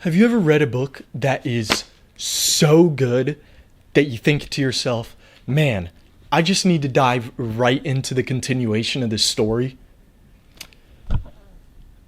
Have you ever read a book that is so good that you think to yourself, man, I just need to dive right into the continuation of this story?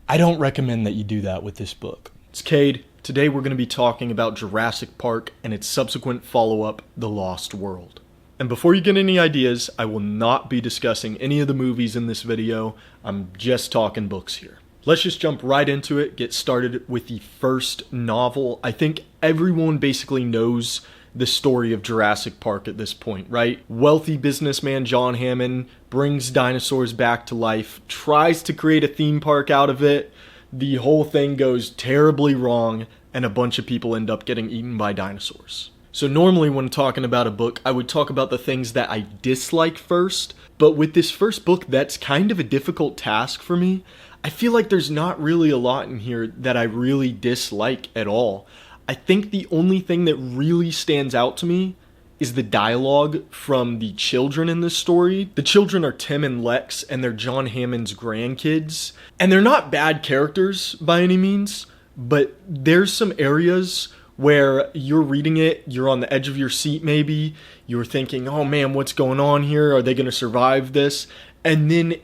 I don't recommend that you do that with this book. It's Cade. Today we're going to be talking about Jurassic Park and its subsequent follow-up, The Lost World. And before you get any ideas, I will not be discussing any of the movies in this video. I'm just talking books here. Let's just jump right into it, get started with the first novel. I think everyone basically knows the story of Jurassic Park at this point, right? Wealthy businessman John Hammond brings dinosaurs back to life, tries to create a theme park out of it. The whole thing goes terribly wrong, and a bunch of people end up getting eaten by dinosaurs. So normally when talking about a book, I would talk about the things that I dislike first, but with this first book, that's kind of a difficult task for me. I feel like there's not really a lot in here that I really dislike at all. I think the only thing that really stands out to me is the dialogue from the children in this story. The children are Tim and Lex, and they're John Hammond's grandkids. And they're not bad characters by any means, but there's some areas where you're reading it, you're on the edge of your seat maybe, you're thinking, oh man, what's going on here? Are they going to survive this? And then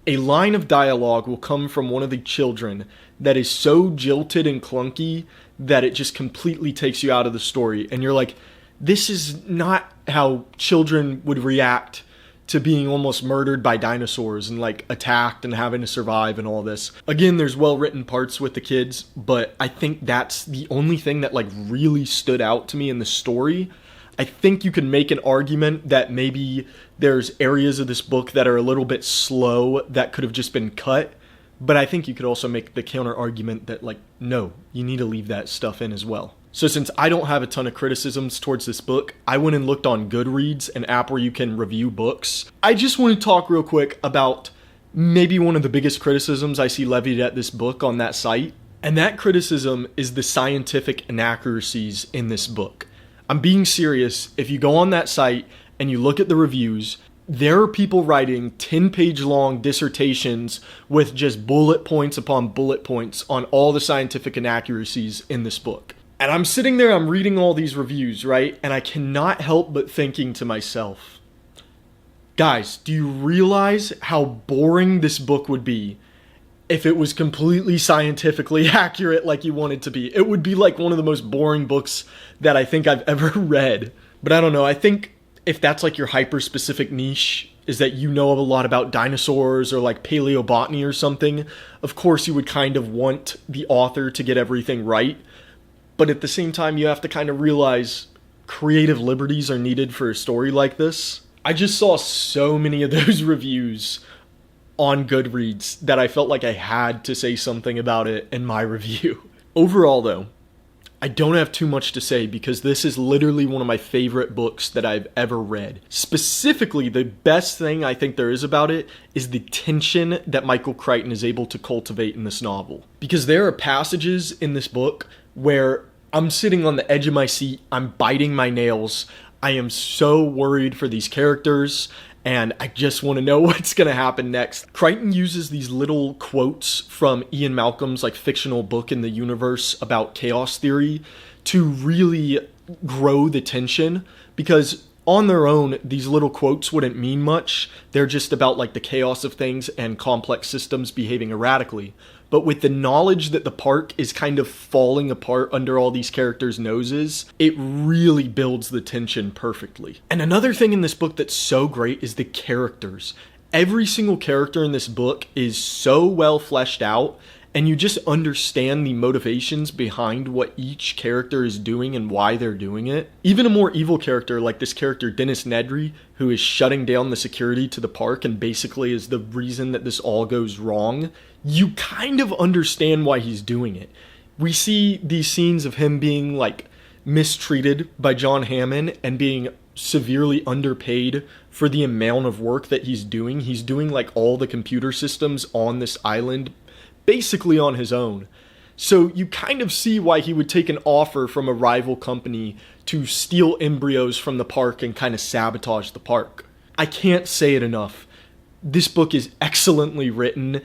a line of dialogue will come from one of the children that is so jilted and clunky that it just completely takes you out of the story. And you're like, this is not how children would react to being almost murdered by dinosaurs and like attacked and having to survive and all this. Again, there's well-written parts with the kids, but I think that's the only thing that like really stood out to me in the story. I think you could make an argument that maybe there's areas of this book that are a little bit slow that could have just been cut, but I think you could also make the counter argument that like, no, you need to leave that stuff in as well. So since I don't have a ton of criticisms towards this book, I went and looked on Goodreads, an app where you can review books. I just want to talk real quick about maybe one of the biggest criticisms I see levied at this book on that site, and that criticism is the scientific inaccuracies in this book. I'm being serious. If you go on that site and you look at the reviews, there are people writing 10-page long dissertations with just bullet points upon bullet points on all the scientific inaccuracies in this book. And I'm sitting there, I'm reading all these reviews, right? And I cannot help but thinking to myself, guys, do you realize how boring this book would be if it was completely scientifically accurate like you want it to be? It would be like one of the most boring books that I think I've ever read. But I don't know, I think if that's like your hyper-specific niche, is that you know a lot about dinosaurs or like paleobotany or something, of course you would kind of want the author to get everything right. But at the same time, you have to kind of realize creative liberties are needed for a story like this. I just saw so many of those reviews on Goodreads that I felt like I had to say something about it in my review. Overall, though, I don't have too much to say because this is literally one of my favorite books that I've ever read. Specifically, the best thing I think there is about it is the tension that Michael Crichton is able to cultivate in this novel. Because there are passages in this book where I'm sitting on the edge of my seat, I'm biting my nails, I am so worried for these characters, and I just want to know what's going to happen next. Crichton uses these little quotes from Ian Malcolm's like fictional book in the universe about chaos theory to really grow the tension, because on their own, these little quotes wouldn't mean much. They're just about like the chaos of things and complex systems behaving erratically. But with the knowledge that the park is kind of falling apart under all these characters' noses, it really builds the tension perfectly. And another thing in this book that's so great is the characters. Every single character in this book is so well fleshed out, and you just understand the motivations behind what each character is doing and why they're doing it. Even a more evil character like this character Dennis Nedry, who is shutting down the security to the park and basically is the reason that this all goes wrong, you kind of understand why he's doing it. We see these scenes of him being like mistreated by John Hammond and being severely underpaid for the amount of work that he's doing. He's doing like all the computer systems on this island basically on his own. So you kind of see why he would take an offer from a rival company to steal embryos from the park and kind of sabotage the park. I can't say it enough. This book is excellently written,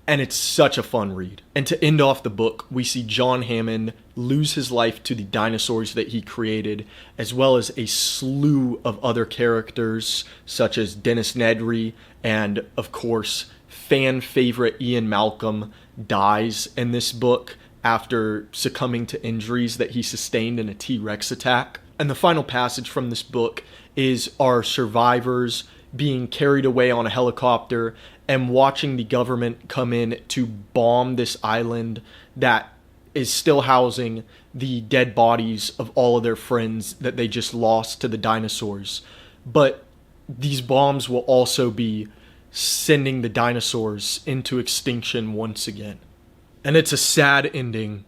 and it's such a fun read. And to end off the book, we see John Hammond lose his life to the dinosaurs that he created, as well as a slew of other characters, such as Dennis Nedry, and of course, fan favorite Ian Malcolm dies in this book after succumbing to injuries that he sustained in a T-Rex attack. And the final passage from this book is our survivors being carried away on a helicopter and watching the government come in to bomb this island that is still housing the dead bodies of all of their friends that they just lost to the dinosaurs. But these bombs will also be sending the dinosaurs into extinction once again. And it's a sad ending,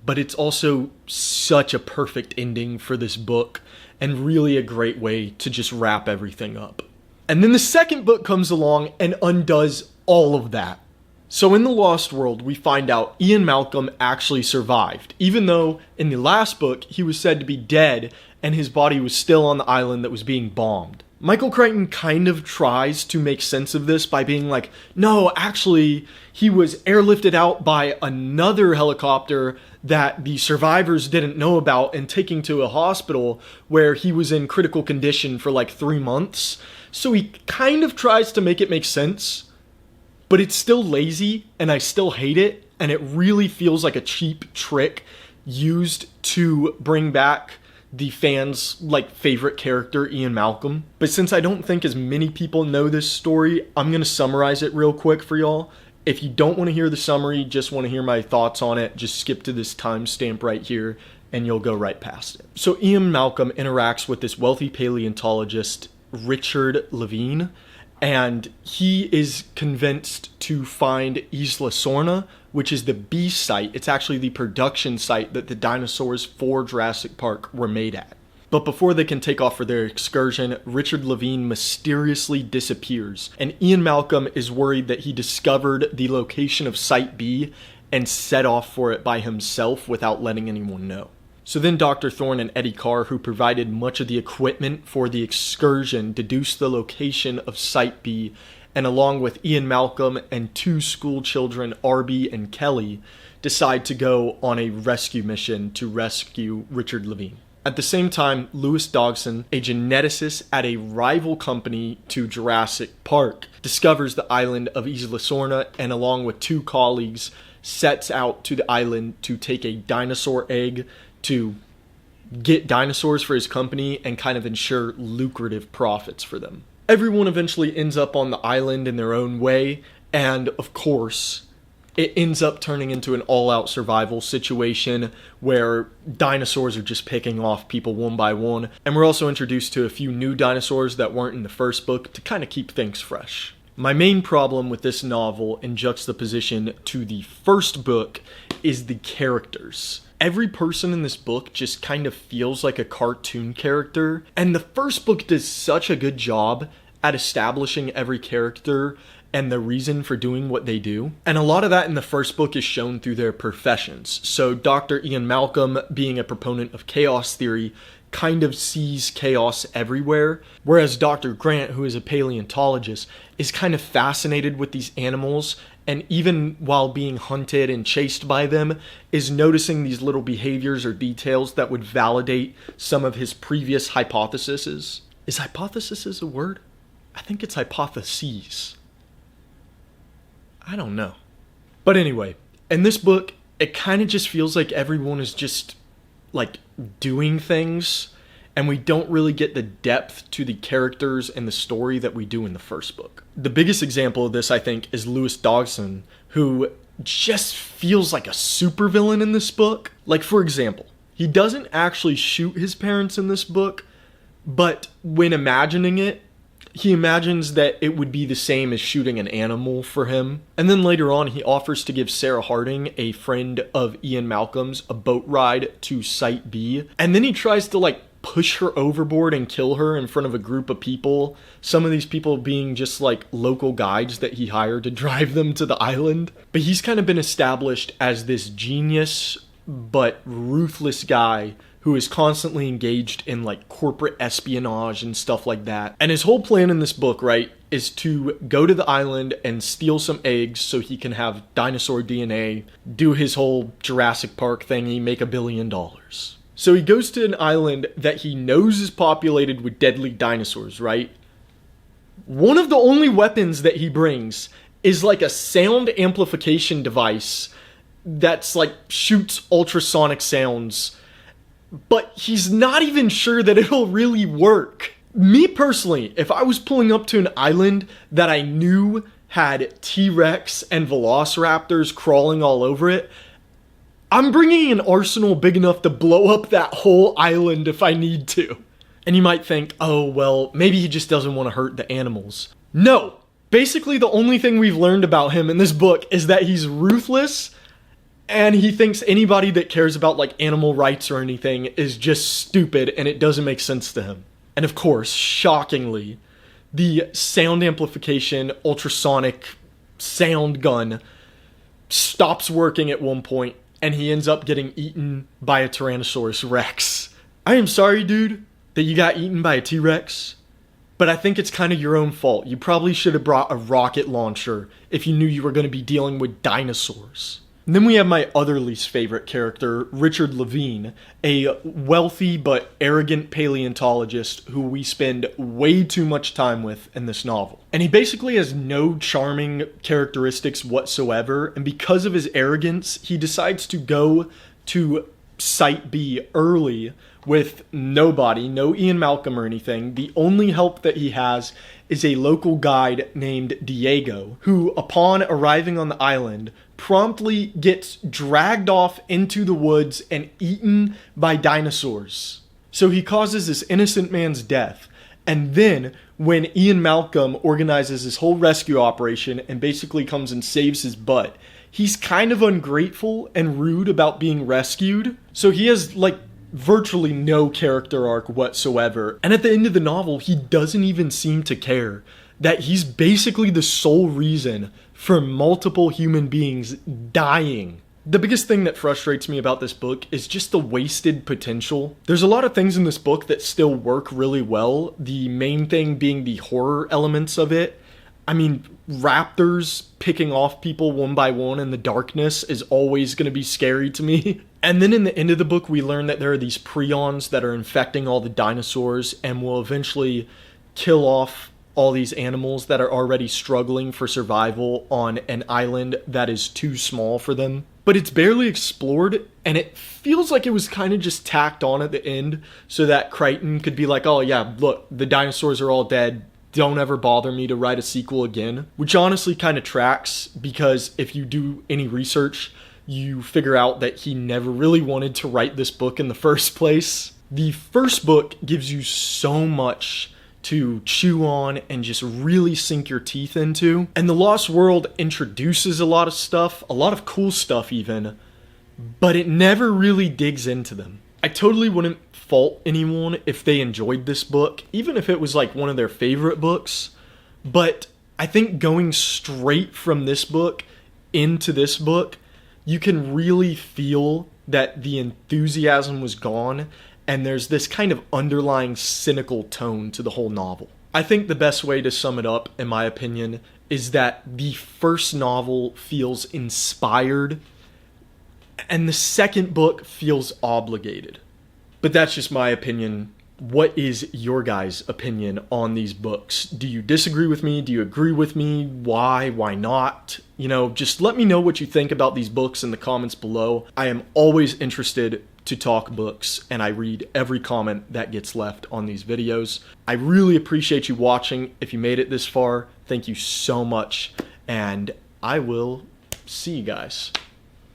but it's also such a perfect ending for this book and really a great way to just wrap everything up. And then the second book comes along and undoes all of that. So in The Lost World, we find out Ian Malcolm actually survived, even though in the last book he was said to be dead and his body was still on the island that was being bombed. Michael Crichton kind of tries to make sense of this by being like, no, actually, he was airlifted out by another helicopter that the survivors didn't know about and taken to a hospital where he was in critical condition for like 3 months. So he kind of tries to make it make sense, but it's still lazy and I still hate it. And it really feels like a cheap trick used to bring back the fans' favorite character, Ian Malcolm. But since I don't think as many people know this story, I'm going to summarize it real quick for y'all. If you don't want to hear the summary, just want to hear my thoughts on it, just skip to this timestamp right here and you'll go right past it. So Ian Malcolm interacts with this wealthy paleontologist, Richard Levine, and he is convinced to find Isla Sorna, which is the B site. It's actually the production site that the dinosaurs for Jurassic Park were made at. But before they can take off for their excursion, Richard Levine mysteriously disappears, and Ian Malcolm is worried that he discovered the location of Site B and set off for it by himself without letting anyone know. So then Dr. Thorne and Eddie Carr, who provided much of the equipment for the excursion, deduce the location of Site B, and along with Ian Malcolm and 2 school children, Arby and Kelly, decide to go on a rescue mission to rescue Richard Levine. At the same time, Lewis Dodgson, a geneticist at a rival company to Jurassic Park, discovers the island of Isla Sorna and along with 2 colleagues sets out to the island to take a dinosaur egg to get dinosaurs for his company and kind of ensure lucrative profits for them. Everyone eventually ends up on the island in their own way, and of course, it ends up turning into an all-out survival situation where dinosaurs are just picking off people one by one, and we're also introduced to a few new dinosaurs that weren't in the first book to kind of keep things fresh. My main problem with this novel in juxtaposition to the first book is the characters. Every person in this book just kind of feels like a cartoon character, and the first book does such a good job at establishing every character and the reason for doing what they do. And a lot of that in the first book is shown through their professions. So Dr. Ian Malcolm, being a proponent of chaos theory, kind of sees chaos everywhere, whereas Dr. Grant, who is a paleontologist, is kind of fascinated with these animals, and even while being hunted and chased by them, is noticing these little behaviors or details that would validate some of his previous hypotheses. Is hypothesis a word? I think it's hypotheses. I don't know. But anyway, in this book, it kind of just feels like everyone is just doing things, and we don't really get the depth to the characters and the story that we do in the first book. The biggest example of this, I think, is Lewis Dodgson, who just feels like a supervillain in this book. For example, he doesn't actually shoot his parents in this book, but when imagining it, he imagines that it would be the same as shooting an animal for him. And then later on, he offers to give Sarah Harding, a friend of Ian Malcolm's, a boat ride to Site B. And then he tries to push her overboard and kill her in front of a group of people. Some of these people being just local guides that he hired to drive them to the island. But he's kind of been established as this genius but ruthless guy who who is constantly engaged in like corporate espionage and stuff like that. And his whole plan in this book, right, is to go to the island and steal some eggs so he can have dinosaur DNA, do his whole Jurassic Park thingy, make $1 billion. So he goes to an island that he knows is populated with deadly dinosaurs, right? One of the only weapons that he brings is like a sound amplification device that's like shoots ultrasonic sounds, but he's not even sure that it'll really work. Me personally, if I was pulling up to an island that I knew had T-Rex and Velociraptors crawling all over it, I'm bringing an arsenal big enough to blow up that whole island if I need to. And you might think, oh, well, maybe he just doesn't want to hurt the animals. No! Basically, the only thing we've learned about him in this book is that he's ruthless, and he thinks anybody that cares about, like, animal rights or anything is just stupid, and it doesn't make sense to him. And of course, shockingly, the sound amplification ultrasonic sound gun stops working at one point, and he ends up getting eaten by a Tyrannosaurus Rex. I am sorry, dude, that you got eaten by a T-Rex, but I think it's kind of your own fault. You probably should have brought a rocket launcher if you knew you were going to be dealing with dinosaurs. And then we have my other least favorite character, Richard Levine, a wealthy but arrogant paleontologist who we spend way too much time with in this novel. And he basically has no charming characteristics whatsoever, and because of his arrogance, he decides to go to Site B early with nobody, no Ian Malcolm or anything. The only help that he has is a local guide named Diego, who, upon arriving on the island, promptly gets dragged off into the woods and eaten by dinosaurs. So he causes this innocent man's death. And then, when Ian Malcolm organizes his whole rescue operation and basically comes and saves his butt, he's kind of ungrateful and rude about being rescued. So he has, like, virtually no character arc whatsoever. And at the end of the novel, he doesn't even seem to care that he's basically the sole reason for multiple human beings dying. The biggest thing that frustrates me about this book is just the wasted potential. There's a lot of things in this book that still work really well, the main thing being the horror elements of it. I mean, raptors picking off people one by one in the darkness is always going to be scary to me. And then in the end of the book, we learn that there are these prions that are infecting all the dinosaurs and will eventually kill off all these animals that are already struggling for survival on an island that is too small for them. But it's barely explored, and it feels like it was kind of just tacked on at the end so that Crichton could be like, oh yeah, look, the dinosaurs are all dead. Don't ever bother me to write a sequel again. Which honestly kind of tracks, because if you do any research, you figure out that he never really wanted to write this book in the first place. The first book gives you so much to chew on and just really sink your teeth into. And The Lost World introduces a lot of stuff, a lot of cool stuff even, but it never really digs into them. I totally wouldn't fault anyone if they enjoyed this book, even if it was like one of their favorite books, but I think going straight from this book into this book, you can really feel that the enthusiasm was gone, and there's this kind of underlying cynical tone to the whole novel. I think the best way to sum it up, in my opinion, is that the first novel feels inspired, and the second book feels obligated. But that's just my opinion. What is your guys' opinion on these books? Do you disagree with me? Do you agree with me? Why? Why not? You know, just let me know what you think about these books in the comments below. I am always interested to talk books, and I read every comment that gets left on these videos. I really appreciate you watching. If you made it this far, thank you so much, and I will see you guys.